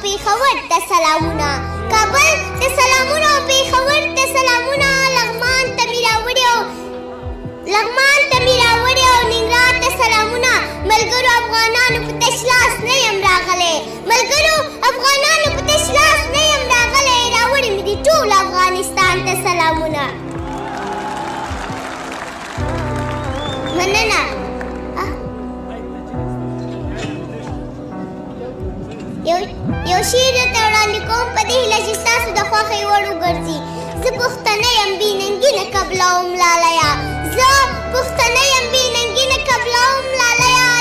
پېښور ته سلامونه، کابل ته سلامونه او پېښور ته سلامونه، لغمان ته مې راوړي او ننګرهار ته سلامونه. ملګرو افغانانو په تش لاس نه یم راغلی، راوړي مې دي ټول افغانستان ته سلامونه. مننه. یو شعر درته وړاندې کوم په دې هیله چې ستاسو د خوښې وړ وګرځي. زه پښتنه یم بې ننګي نه قبلوم لالیه،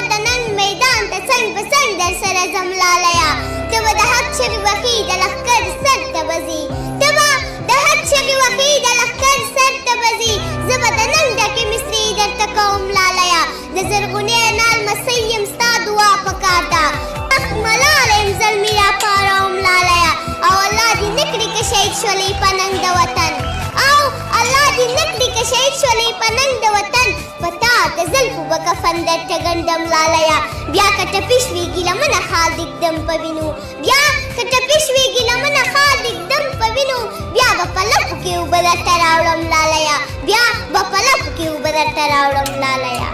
د ننګ میدان ته څنګ په څنګ در سره ځم لالیه. ته به د حق چغې وهې د لښکر سر ته به ځې، زه به د ننګ ډکې مصرې درته کوم لالیه. د زرغونې انا لمسی یم ستا دعا پکار ده، ملاله یم زلمي راپاروم لالیه. او الله دې نه کړي که شهید شولې په ننګ د وطن، په تا د زلفو به کفن درته ګنډم لالیه. بیا که ټپي شوې ګیلمنه خال دیږدم په وینو، بیا به په لپو کې اوبه درته راوړم لالیه.